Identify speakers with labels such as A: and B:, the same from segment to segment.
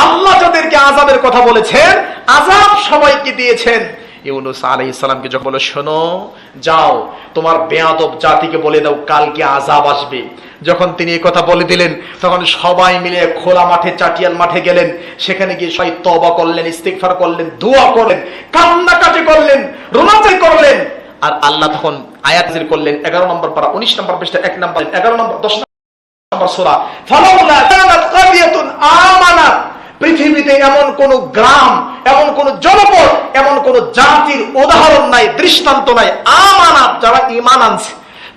A: আল্লাহ যাদেরকে আযাবের কথা বলেছেন, আযাব সবাইকে দিয়েছেন। ইউনূস আলাইহিস সালামকে যখন বলে, শোনো, যাও তোমার বেয়াদব জাতিকে বলে দাও কালকে আযাব আসবে। যখন তিনি এই কথা বলে দিলেন, তখন সবাই মিলে খোলা মাঠে, চাটিয়াল মাঠে গেলেন। সেখানে গিয়ে সবাই তওবা করলেন, ইস্তিগফার করলেন, দোয়া করলেন, কান্নাকাটি করলেন, রোনাজারি করলেন। আর আল্লাহ তখন আয়াত নাযিল করলেন 11 নম্বর পারা 19 নম্বর পৃষ্ঠা 1 নম্বর 11 নম্বর 10 নম্বর সূরা, ফালাউলা কানাত কারিয়াতুন আমানাত। পৃথিবীতে এমন কোন গ্রাম, এমন কোন জনপদ, এমন কোন জাতির উদাহরণ নাই, দৃষ্টান্ত নাই, আমানাত, যারা ঈমান আনছে।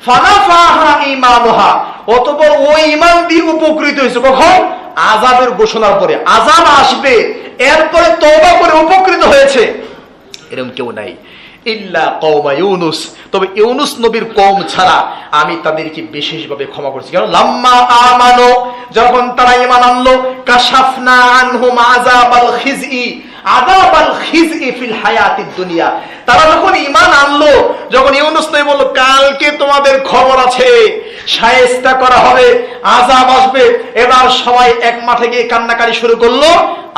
A: ফানাফাহা ঈমানুহা, অতঃপর ওই ঈমান দিয়ে উপকৃত হয়েছে। কখন? আযাবের ঘোষণার পরে। আযাব আসবে, এরপরে তওবা করে উপকৃত হয়েছে, এরকম কেউ নাই। ইল্লা কওমা ইউনুস, তবে ইউনুস নবীর কওম ছাড়া আমি তাদেরকে বিশেষভাবে ক্ষমা করছি। কারণ লাম্মা আমানু, যখন তারা ঈমান আনলো, কাশাফনা আনহুম আযাবাল খিজই, আযাবাল খিজই ফিল হায়াতিদ দুনিয়া। তারা যখন ঈমান আনলো, যখন ইউনুস নবী বলল কালকে তোমাদের খবর আছে, শায়েস্তা করা হবে, আযাব আসবে, এবার সবাই এক মাঠে গিয়ে কান্নাকাটি শুরু করলো।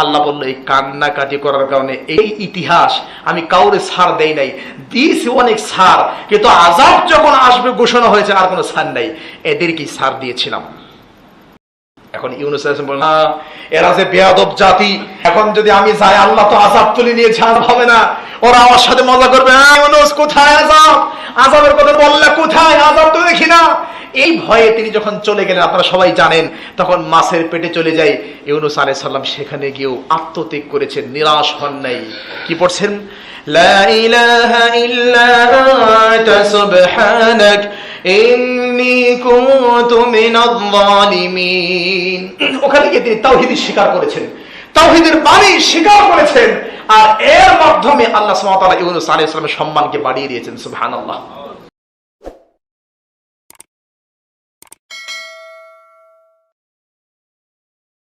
A: আল্লাহ বলল, এই কান্নাকাটি করার কারণে এই ইতিহাস আমি কাউরে ছাড় দেই নাই, দিয়েছি অনেক ছাড়, কিন্তু আযাব যখন আসবে ঘোষণা হয়েছে আর কোনো ছাড় নাই, এদেরকে ছাড় দিয়েছিলাম। এখন ইউনূস আলাইহিস সালাম বললেন, এরা যে বেয়াদব জাতি, এখন যদি আমি যাই আল্লাহ তো আযাব তুলে নিয়ে ছাড় হবে না, ওরা আমার সাথে মজা করবে। ইউনূস কোথায় আযাব? আযাবের কথা বললে কোথায়? আযাব তো দেখি না। এই ভয়ে তিনি যখন চলে গেলেন, আপনারা সবাই জানেন, তখন মাছের পেটে চলে যায়। ইউনূস আলাইহিস সালাম সেখানে গিয়েও আত্মত্যাগ করেছেন, নিরাশ হন নাই। কি পড়ছেন? লা ইলাহা ইল্লা আনতা সুবহানাক ইন্নী কুনতু মিনাজ জালিমিন। ওখানে গিয়ে তিনি তাওহীদ স্বীকার করেছেন, তাওহীদের বাণী স্বীকার করেছেন, আর এর মাধ্যমে আল্লাহ সুবহানাহু ওয়া তাআলা ইউনূস আলাইহিস সালামের সম্মানকে বাড়িয়ে দিয়েছেন। সুবহানাল্লাহ।